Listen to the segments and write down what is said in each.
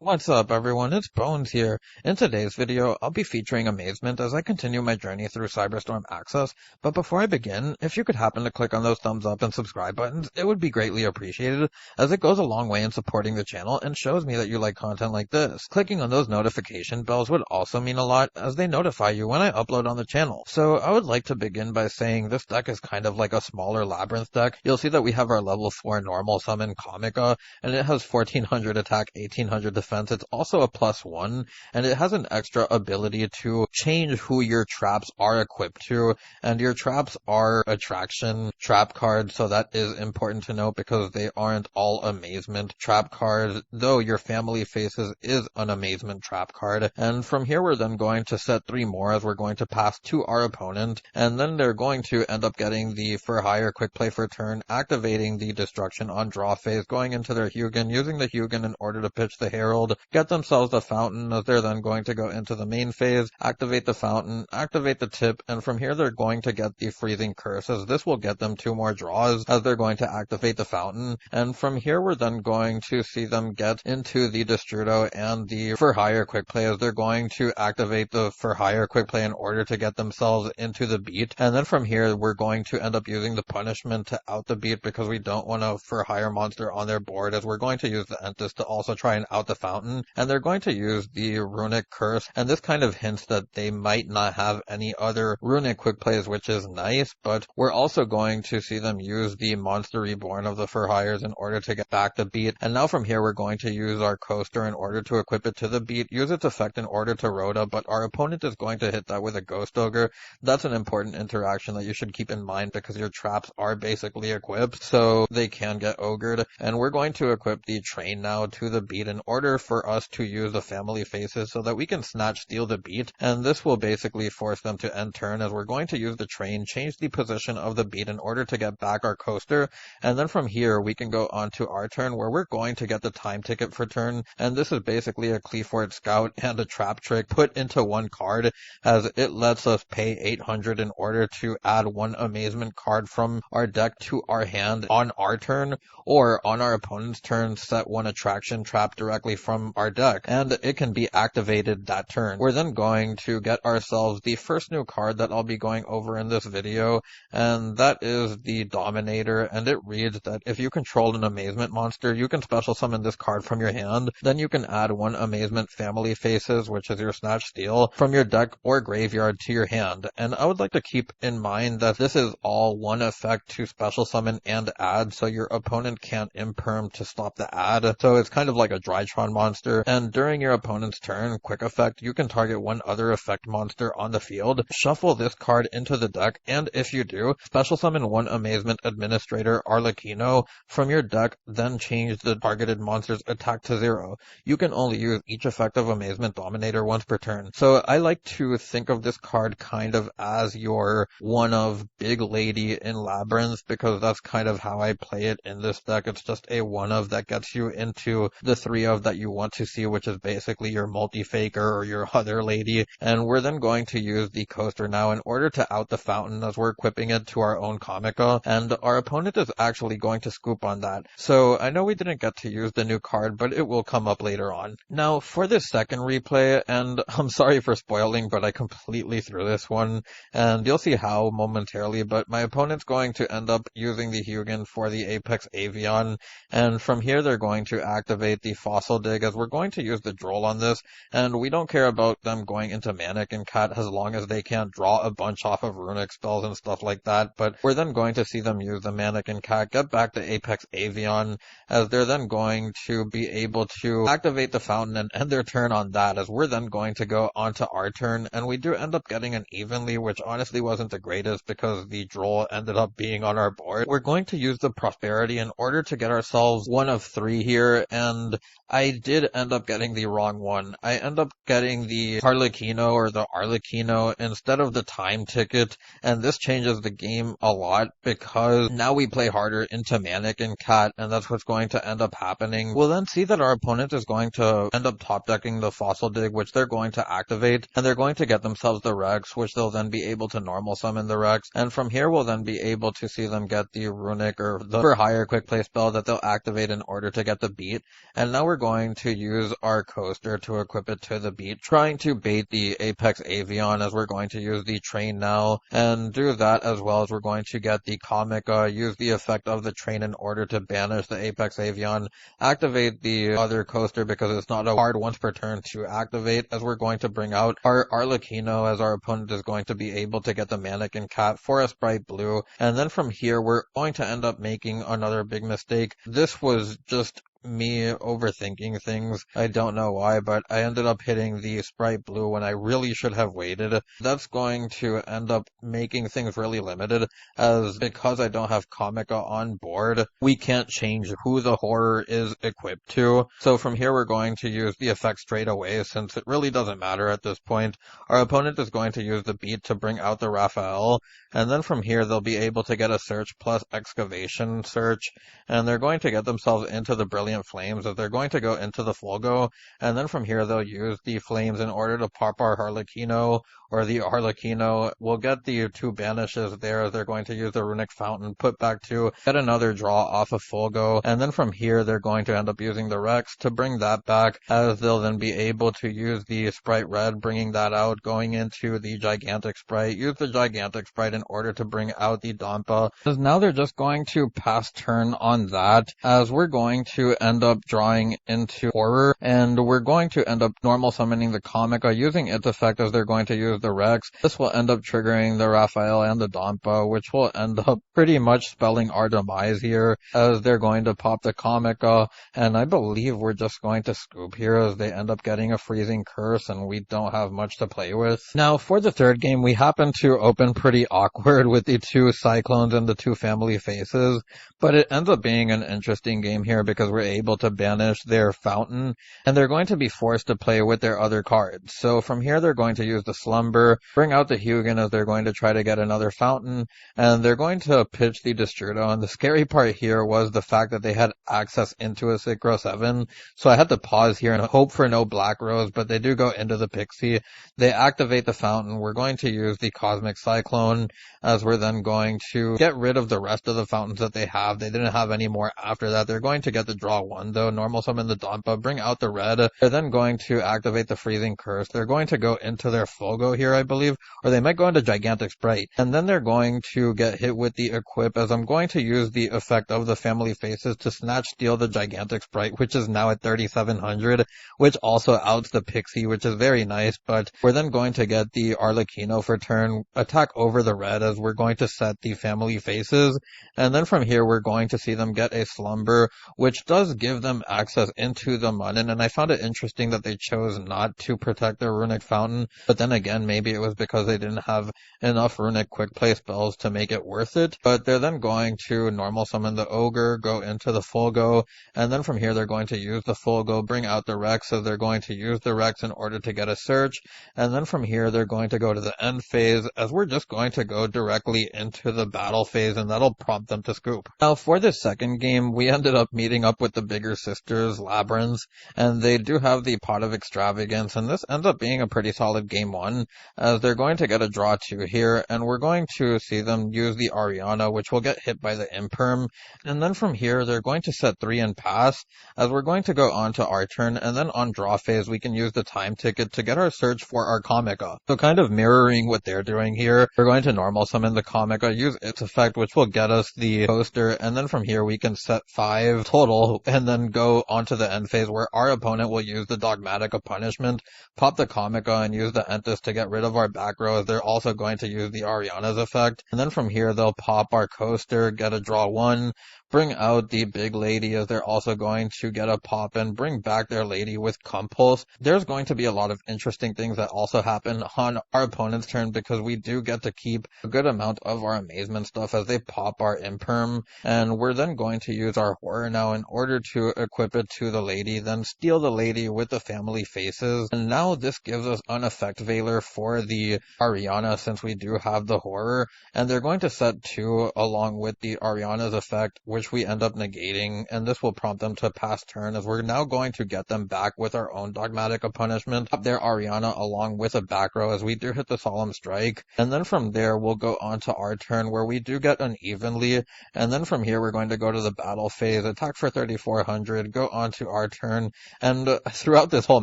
What's up, everyone? It's Bones here. In today's video, I'll be featuring Amazement as I continue my journey through Cyberstorm Access. But before I begin, if you could happen to click on those thumbs up and subscribe buttons, it would be greatly appreciated, as it goes a long way in supporting the channel and shows me that you like content like this. Clicking on those notification bells would also mean a lot, as they notify you when I upload on the channel. So I would like to begin by saying this deck is kind of like a smaller Labyrinth deck. You'll see that we have our level 4 normal summon Comica, and it has 1400 attack, 1800 defense. It's also a +1, and it has an extra ability to change who your traps are equipped to, and your traps are attraction trap cards, so that is important to note because they aren't all Amazement trap cards, though your Family Faces is an Amazement trap card. And from here we're then going to set 3 more, as we're going to pass to our opponent, and then they're going to end up getting the For Hire quick play for turn, activating the Destruction on draw phase, going into their Hugin, using the Hugin in order to pitch the Herald, get themselves the Fountain, as they're then going to go into the main phase, activate the Fountain, activate the Tip, and from here they're going to get the Freezing Curse, as this will get them 2 more draws, as they're going to activate the Fountain. And from here we're then going to see them get into the Destrudo and the For Hire quick play, as they're going to activate the For Hire quick play in order to get themselves into the beat. And then from here we're going to end up using the Punishment to out the beat, because we don't want a For Hire monster on their board, as we're going to use the Entis to also try and out the Fountain, and they're going to use the Runic Curse, and this kind of hints that they might not have any other Runic quick plays, which is nice, but we're also going to see them use the Monster Reborn of the For Hires in order to get back the beat. And now from here we're going to use our Coaster in order to equip it to the beat, use its effect in order to Rhoda, but our opponent is going to hit that with a Ghost Ogre. That's an important interaction that you should keep in mind, because your traps are basically equipped, so they can get ogred. And we're going to equip the Train now to the beat in order for us to use the Family Faces so that we can snatch steal the beat, and this will basically force them to end turn, as we're going to use the Train, change the position of the beat in order to get back our Coaster. And then from here we can go on to our turn, where we're going to get the Time Ticket for turn, and this is basically a Cleaford Scout and a Trap Trick put into one card, as it lets us pay 800 in order to add 1 Amazement card from our deck to our hand on our turn, or on our opponent's turn set 1 Attraction Trap directly from our deck, and it can be activated that turn. We're then going to get ourselves the first new card that I'll be going over in this video, and that is the Dominator, and it reads that if you control an Amazement monster, you can special summon this card from your hand, then you can add 1 Amazement Family Faces, which is your Snatch Steal, from your deck or graveyard to your hand. And I would like to keep in mind that this is all 1 effect to special summon and add, so your opponent can't imperm to stop the add, so it's kind of like a Drytron monster. And during your opponent's turn, quick effect, you can target 1 other effect monster on the field, shuffle this card into the deck, and if you do, special summon 1 Amazement Administrator Arlecchino from your deck, then change the targeted monster's attack to 0. You can only use each effect of Amazement Dominator once per turn. So I like to think of this card kind of as your one of Big Lady in Labyrinth, because that's kind of how I play it in this deck. It's just a one of that gets you into the 3 of that you want to see, which is basically your Multi-Faker or your Other Lady. And we're then going to use the Coaster now in order to out the Fountain, as we're equipping it to our own Comica, and our opponent is actually going to scoop on that. So I know we didn't get to use the new card, but it will come up later on. Now for this second replay, and I'm sorry for spoiling, but I completely threw this one, and you'll see how momentarily, but my opponent's going to end up using the Hugin for the Apex Avian, and from here they're going to activate the Fossil Dig, as we're going to use the Droll on this, and we don't care about them going into Mannequin Cat as long as they can't draw a bunch off of Runic spells and stuff like that. But we're then going to see them use the Mannequin Cat, get back to Apex Avian, as they're then going to be able to activate the Fountain and end their turn on that, as we're then going to go onto our turn, and we do end up getting an Evenly, which honestly wasn't the greatest because the Droll ended up being on our board. We're going to use the Prosperity in order to get ourselves 1 of 3 here, and I did end up getting the wrong one. I end up getting the Harlequino or the Arlecchino instead of the Time Ticket, and this changes the game a lot, because now we play harder into Mannequin Cat, and that's what's going to end up happening. We'll then see that our opponent is going to end up top decking the Fossil Dig, which they're going to activate, and they're going to get themselves the Rex, which they'll then be able to normal summon the Rex, and from here we'll then be able to see them get the Runic or the For Hire quick play spell that they'll activate in order to get the beat. And now we're going going to use our coaster to equip it to the beat, trying to bait the Apex Avion as we're going to use the train now, and do that as well as we're going to get the Comica, use the effect of the train in order to banish the Apex Avion, activate the other coaster because it's not a hard once per turn to activate, as we're going to bring out our Arlecchino as our opponent is going to be able to get the Mannequin Cat for a Sprite Blue, and then from here we're going to end up making another big mistake. This was just me overthinking things. I don't know why, but I ended up hitting the Sprite Blue when I really should have waited. That's going to end up making things really limited, as because I don't have Comica on board, we can't change who the horror is equipped to. So from here we're going to use the effect straight away, since it really doesn't matter at this point. Our opponent is going to use the beat to bring out the Raphael, and then from here they'll be able to get a search plus excavation search, and they're going to get themselves into the Brilliant Flames, as they're going to go into the Fulgo, and then from here they'll use the Flames in order to pop our Harlequino, or the Harlequino. We'll get the two banishes there as they're going to use the Runic Fountain, put back two, get another draw off of Fulgo, and then from here they're going to end up using the Rex to bring that back, as they'll then be able to use the Sprite Red, bringing that out, going into the Gigantic Sprite, use the Gigantic Sprite in order to bring out the Dampa, as now they're just going to pass turn on that, as we're going to end up drawing into Horror, and we're going to end up normal summoning the Comica, using its effect as they're going to use the Rex. This will end up triggering the Raphael and the Dampa, which will end up pretty much spelling our demise here, as they're going to pop the Comica, and I believe we're just going to scoop here as they end up getting a Freezing Curse, and we don't have much to play with. Now, for the third game, we happen to open pretty awkward with the two Cyclones and the two Family Faces, but it ends up being an interesting game here because we're able to banish their Fountain, and they're going to be forced to play with their other cards. So from here they're going to use the Slumber, bring out the Hugin as they're going to try to get another Fountain, and they're going to pitch the Destrudo. And the scary part here was the fact that they had access into a Synchro 7, so I had to pause here and hope for no Black Rose, but they do go into the Pixie. They activate the Fountain. We're going to use the Cosmic Cyclone, as we're then going to get rid of the rest of the Fountains that they have. They didn't have any more after that. They're going to get the draw one though, normal summon the Dampa, bring out the red. They're then going to activate the Freezing Curse. They're going to go into their Fulgo here, I believe, or they might go into Gigantic Sprite, and then they're going to get hit with the Equip, as I'm going to use the effect of the Family Faces to snatch steal the Gigantic Sprite, which is now at 3700, which also outs the Pixie, which is very nice. But we're then going to get the Arlecchino for turn, attack over the red, as we're going to set the Family Faces, and then from here we're going to see them get a Slumber, which does give them access into the Munin, and I found it interesting that they chose not to protect their Runic Fountain, but then again, maybe it was because they didn't have enough Runic Quick Play spells to make it worth it. But they're then going to normal summon the Ogre, go into the Fulgo, and then from here they're going to use the Fulgo, bring out the Rex, so they're going to use the Rex in order to get a search, and then from here they're going to go to the end phase, as we're just going to go directly into the battle phase, and that'll prompt them to scoop. Now for this second game, we ended up meeting up with the bigger sisters, Labyrinth, and they do have the Pot of Extravagance, and this ends up being a pretty solid game one, as they're going to get a draw 2 here, and we're going to see them use the Ariana, which will get hit by the Imperm, and then from here they're going to set 3 and pass, as we're going to go on to our turn, and then on draw phase we can use the time ticket to get our search for our Comica. So kind of mirroring what they're doing here, we're going to normal summon the Comica, use its effect, which will get us the coaster, and then from here we can set 5 total, and then go onto the end phase where our opponent will use the Dogmatic Punishment, pop the Comica, and use the Entis to get rid of our back row, as they're also going to use the Ariana's effect. And then from here they'll pop our coaster, get a draw 1, bring out the big lady, as they're also going to get a pop and bring back their lady with Compulse. There's going to be a lot of interesting things that also happen on our opponent's turn, because we do get to keep a good amount of our Amazement stuff as they pop our Imperm, and we're then going to use our Horror now in order to equip it to the lady, then steal the lady with the Family Faces, and now this gives us an Effect Veiler for the Ariana since we do have the Horror, and they're going to set 2 along with the Ariana's effect, which which we end up negating, and this will prompt them to pass turn, as we're now going to get them back with our own Dogmatic of Punishment, up their Ariana along with a back row, as we do hit the Solemn Strike, and then from there we'll go on to our turn, where we do get unevenly, and then from here we're going to go to the battle phase, attack for 3,400, go on to our turn, and throughout this whole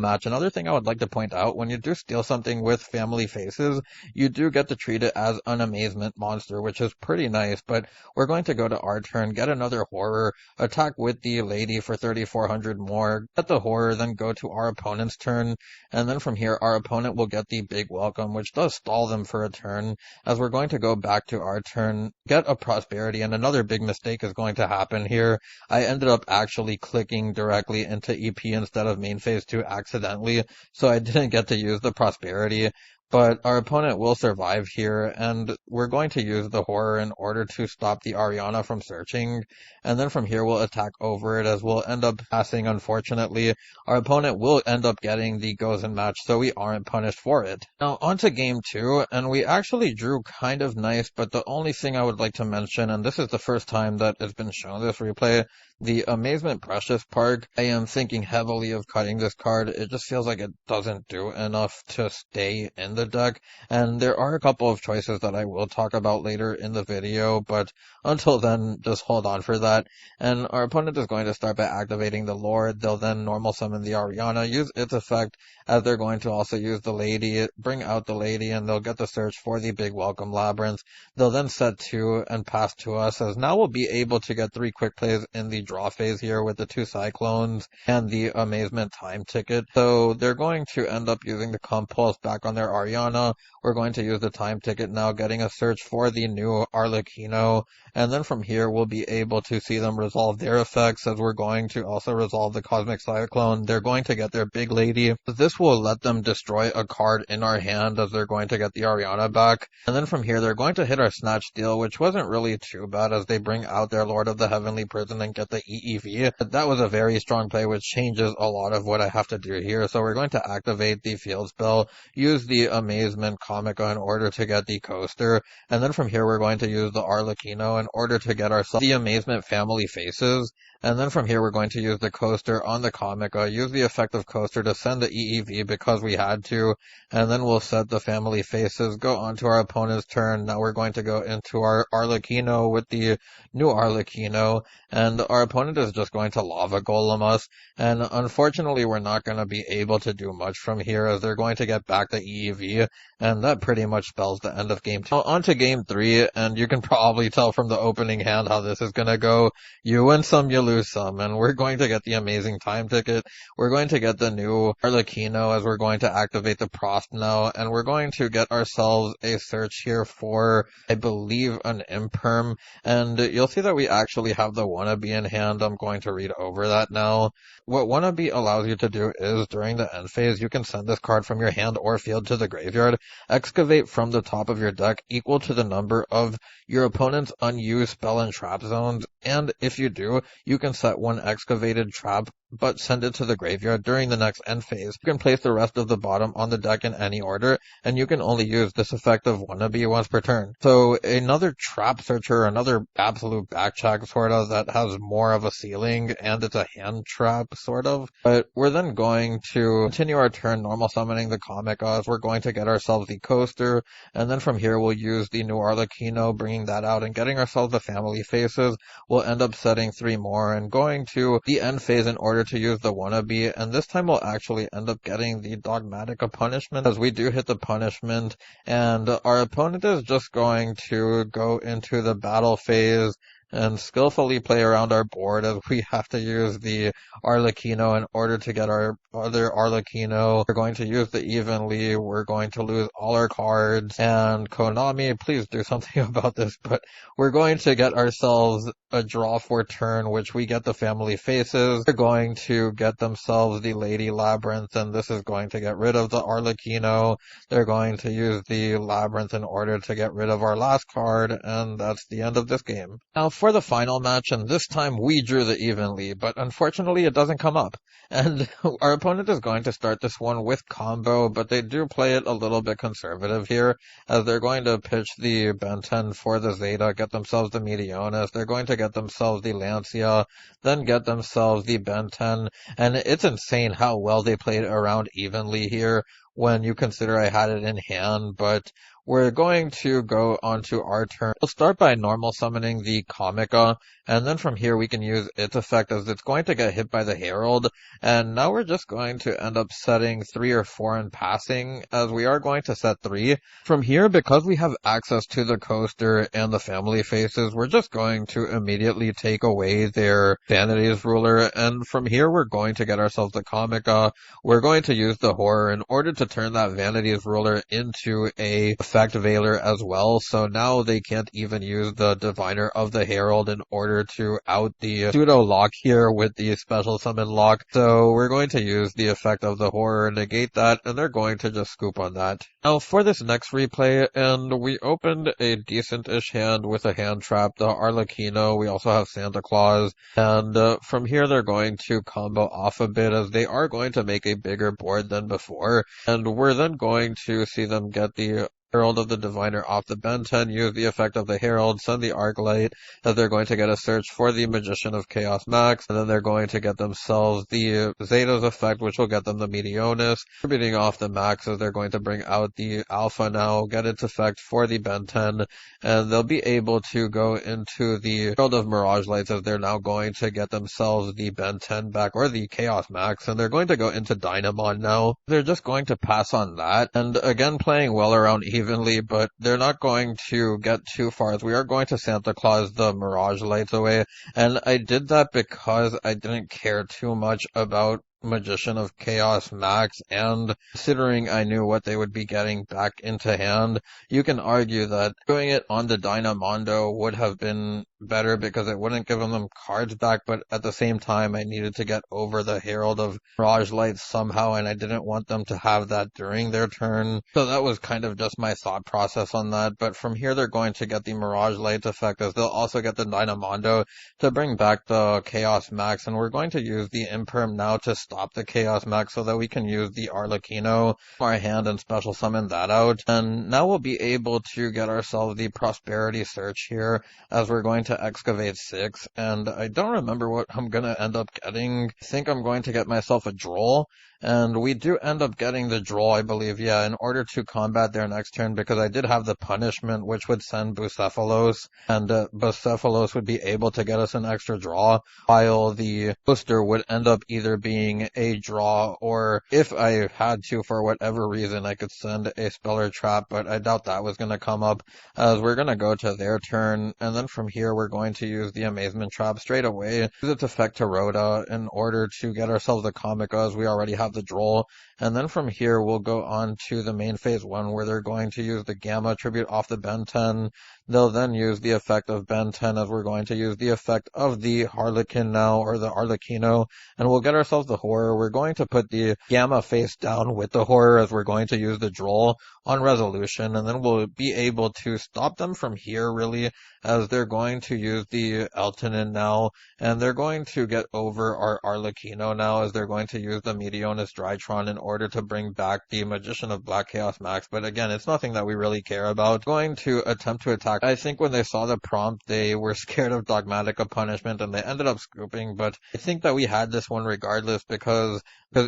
match, another thing I would like to point out, when you do steal something with Family Faces, you do get to treat it as an Amazement monster, which is pretty nice, but we're going to go to our turn, get another Horror, attack with the Lady for 3,400 more, get the Horror, then go to our opponent's turn, and then from here our opponent will get the Big Welcome, which does stall them for a turn, as we're going to go back to our turn, get a Prosperity, and another big mistake is going to happen here. I ended up actually clicking directly into EP instead of main phase 2 accidentally, so I didn't get to use the Prosperity. But our opponent will survive here, and we're going to use the Horror in order to stop the Ariana from searching, and then from here we'll attack over it, as we'll end up passing, unfortunately. Our opponent will end up getting the Gozen match, so we aren't punished for it. Now, on to game 2, and we actually drew kind of nice, but the only thing I would like to mention, and this is the first time that it's been shown this replay, the Amazement Precious Park, I am thinking heavily of cutting this card. It just feels like it doesn't do enough to stay in the deck, and there are a couple of choices that I will talk about later in the video, but until then, just hold on for that. And our opponent is going to start by activating the Lord. They'll then normal summon the Ariana, use its effect, as they're going to also use the Lady, bring out the Lady, and they'll get the search for the Big Welcome Labyrinth. They'll then set 2 and pass to us, as now we'll be able to get 3 quick plays in the draw phase here with the 2 Cyclones and the Amazement time ticket. So they're going to end up using the Compulse back on their Ariana. We're going to use the time ticket now, getting a search for the new Arlecchino, and then from here we'll be able to see them resolve their effects, as we're going to also resolve the Cosmic Cyclone. They're going to get their Big Lady. This will let them destroy a card in our hand, as they're going to get the Ariana back, and then from here they're going to hit our Snatch Steal, which wasn't really too bad, as they bring out their Lord of the Heavenly Prison and get the EEV. But that was a very strong play, which changes a lot of what I have to do here. So we're going to activate the Field Spell, use the Amazement Comica in order to get the Coaster, and then from here we're going to use the Arlecchino in order to get ourselves the Amazement Family Faces, and then from here we're going to use the Coaster on the Comica, use the effect of Coaster to send the EEV because we had to, and then we'll set the Family Faces, go on to our opponent's turn. Now we're going to go into our Arlecchino with the new Arlecchino, and our opponent is just going to Lava Golem us, and unfortunately we're not going to be able to do much from here, as they're going to get back the EEV, and that pretty much spells the end of game 2. Now on to game 3, and you can probably tell from the opening hand how this is going to go. You win some, you lose some, and we're going to get the amazing time ticket. We're going to get the new Arlecchino, as we're going to activate the Prost now, and we're going to get ourselves a search here for, I believe, an Imperm, and you'll see that we actually have the Wannabe in hand. I'm going to read over that now. What Wannabe allows you to do is, during the end phase, you can send this card from your hand or field to the graveyard, excavate from the top of your deck equal to the number of your opponent's unused spell and trap zones, and if you do, you can set 1 excavated trap, but send it to the graveyard during the next end phase. You can place the rest of the bottom on the deck in any order, and you can only use this effect of Wannabe once per turn. So another Trap Searcher, another absolute backcheck sort of, that has more of a ceiling, and it's a hand trap sort of. But we're then going to continue our turn normal summoning the Comica, as we're going to get ourselves the Coaster, and then from here we'll use the new Arlecchino, bringing that out and getting ourselves the Family Faces. We'll end up setting 3 more and going to the end phase in order to use the Wannabe, and this time we'll actually end up getting the Dogmatic of Punishment, as we do hit the punishment, and our opponent is just going to go into the battle phase and skillfully play around our board, as we have to use the Arlecchino in order to get our other Arlecchino. We're going to use the Evenly, we're going to lose all our cards, and Konami, please do something about this, but we're going to get ourselves a draw for turn, which we get the Family Faces. They're going to get themselves the Lady Labyrinth, and this is going to get rid of the Arlecchino. They're going to use the Labyrinth in order to get rid of our last card, and that's the end of this game. Now for the final match, and this time we drew the evenly, but unfortunately it doesn't come up. And our opponent is going to start this one with combo, but they do play it a little bit conservative here, as they're going to pitch the Ben 10 for the Zeta, get themselves the Meteonis, they're going to get themselves the Lancia, then get themselves the Ben 10, and it's insane how well they played around evenly here when you consider I had it in hand, but we're going to go on to our turn. We'll start by normal summoning the Comica, and then from here we can use its effect as it's going to get hit by the Herald, and now we're just going to end up setting 3 or 4 in passing, as we are going to set 3. From here, because we have access to the coaster and the family faces, we're just going to immediately take away their Vanity's Ruler, and from here we're going to get ourselves the Comica. We're going to use the Horror in order to turn that Vanity's Ruler into a effect Veiler as well, so now they can't even use the Diviner of the Herald in order to out the pseudo lock here with the special summon lock. So we're going to use the effect of the Horror, negate that, and they're going to just scoop on that. Now for this next replay, and we opened a decent-ish hand with a hand trap, the Arlecchino, we also have Santa Claus, and from here they're going to combo off a bit as they are going to make a bigger board than before, and we're then going to see them get the Herald of the Diviner off the Ben 10, use the effect of the Herald, send the Arclight, as they're going to get a search for the Magician of Chaos Max, and then they're going to get themselves the Zeta's effect, which will get them the Meteonis, contributing off the Max, as they're going to bring out the Alpha now, get its effect for the Ben 10, and they'll be able to go into the Herald of Mirage Lights, as they're now going to get themselves the Ben 10 back, or the Chaos Max, and they're going to go into Dynamon now. They're just going to pass on that, and again playing well around evenly, but they're not going to get too far, as we are going to Santa Claus the Mirage Lights away, and I did that because I didn't care too much about Magician of Chaos Max, and considering I knew what they would be getting back into hand, you can argue that doing it on the Dynamondo would have been better because it wouldn't give them cards back, but at the same time I needed to get over the Herald of Mirage Lights somehow, and I didn't want them to have that during their turn, so that was kind of just my thought process on that. But from here they're going to get the Mirage Lights effect, as they'll also get the Dynamondo to bring back the Chaos Max, and we're going to use the Imperm now to stop the Chaos Max so that we can use the Arlecchino from our hand and special summon that out. And now we'll be able to get ourselves the Prosperity Search here, as we're going to excavate 6, and I don't remember what I'm going to end up getting. I think I'm going to get myself a Droll, and we do end up getting the Droll, I believe, yeah, in order to combat their next turn, because I did have the Punishment, which would send Bucephalos, and Bucephalos would be able to get us an extra draw, while the Booster would end up either being a draw, or if I had to, for whatever reason, I could send a Speller Trap, but I doubt that was going to come up, as we're going to go to their turn, and then from here we're going to use the Amazement Trap straight away, use its effect to Rhoda in order to get ourselves the Comica, as we already have the Droll, and then from here we'll go on to the main phase 1, where they're going to use the Gamma Tribute off the Ben 10. They'll then use the effect of Ben 10, as we're going to use the effect of the Harlequin now, or the Arlecchino, and we'll get ourselves the Horror. We're going to put the Gamma face down with the Horror, as we're going to use the Droll on Resolution, and then we'll be able to stop them from here, really, as they're going to use the Eltonin now, and they're going to get over our Arlecchino now, as they're going to use the Meteonis Drytron in order to bring back the Magician of Black Chaos Max, but again, it's nothing that we really care about. Going to attempt to attack. I think when they saw the prompt, they were scared of Dogmatica Punishment, and they ended up scooping, but I think that we had this one regardless, because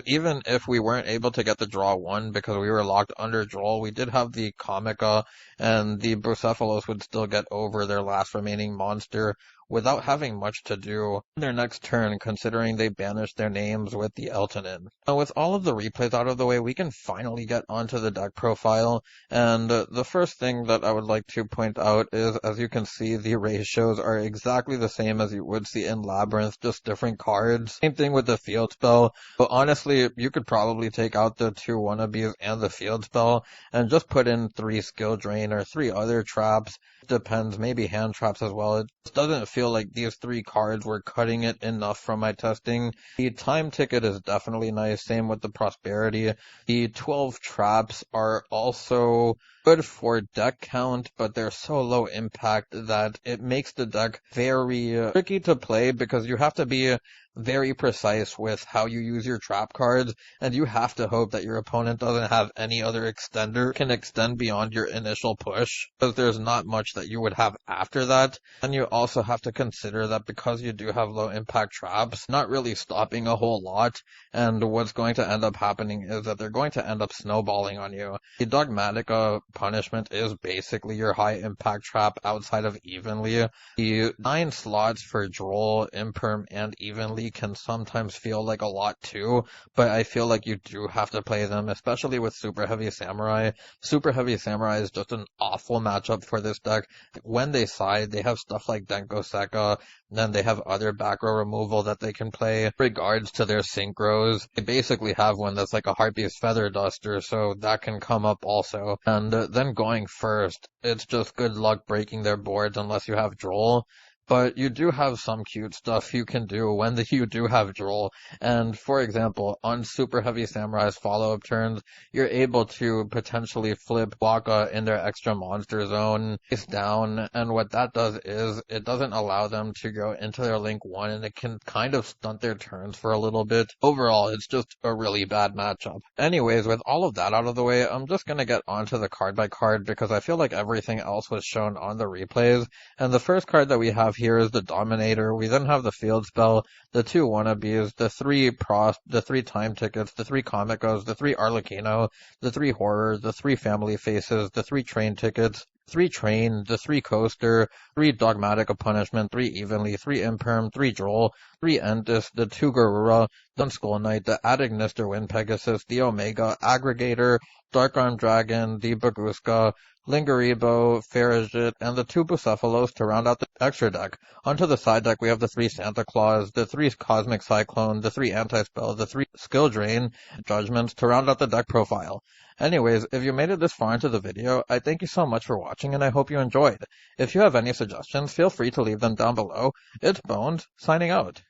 even if we weren't able to get the draw 1 because we were locked under Droll, we did have the Comica, and the Bucephalos would still get over their last remaining monster without having much to do in their next turn, considering they banished their names with the Eltonin. Now, with all of the replays out of the way, we can finally get onto the deck profile, and the first thing that I would like to point out is, as you can see, the ratios are exactly the same as you would see in Labyrinth, just different cards. Same thing with the Field Spell, but honestly, you could probably take out the 2 wannabes and the Field Spell, and just put in 3 Skill Drain or 3 other traps. Depends, maybe hand traps as well. It just doesn't feel feel like these 3 cards were cutting it enough from my testing. The time ticket is definitely nice, same with the prosperity. The 12 traps are also good for deck count, but they're so low impact that it makes the deck very tricky to play because you have to be very precise with how you use your trap cards, and you have to hope that your opponent doesn't have any other extender can extend beyond your initial push, because there's not much that you would have after that. And you also have to consider that because you do have low impact traps, not really stopping a whole lot, and what's going to end up happening is that they're going to end up snowballing on you. The Dogmatica punishment is basically your high impact trap outside of Evenly. The 9 slots for Droll, Imperm, and Evenly can sometimes feel like a lot too, but I feel like you do have to play them, especially with Super Heavy Samurai. Super Heavy Samurai is just an awful matchup for this deck. When they side, they have stuff like Denko Seka, then they have other back row removal that they can play. In regards to their synchros, they basically have one that's like a Harpy's Feather Duster, so that can come up also. And then going first, it's just good luck breaking their boards unless you have Droll. But you do have some cute stuff you can do when you do have Droll. And for example, on Super Heavy Samurai's follow-up turns, you're able to potentially flip Waka in their extra monster zone face down. And what that does is it doesn't allow them to go into their Link 1, and it can kind of stunt their turns for a little bit. Overall, it's just a really bad matchup. Anyways, with all of that out of the way, I'm just going to get onto the card by card because I feel like everything else was shown on the replays. And the first card that we have here is the Dominator. We then have the Field Spell, the 2 Wannabes, the 3 Time Tickets, the 3 Comicos, the 3 Arlecchino, the 3 Horror, the 3 Family Faces, the 3 Train Tickets, 3 Train, the 3 Coaster, 3 Dogmatica Punishment, 3 Evenly, 3 Imperm, 3 Droll, 3 Entis, the 2 Garura, the Skull Knight, the Adignister Wind Pegasus, the Omega, Aggregator, Dark Arm Dragon, the Baguska, Lingaribo, Farigit, and the 2 Bucephalos to round out the extra deck. Onto the side deck, we have the 3 Santa Claus, the 3 Cosmic Cyclone, the 3 Anti-Spell, the 3 Skill Drain, Judgments to round out the deck profile. Anyways, if you made it this far into the video, I thank you so much for watching and I hope you enjoyed. If you have any suggestions, feel free to leave them down below. It's Bones, signing out.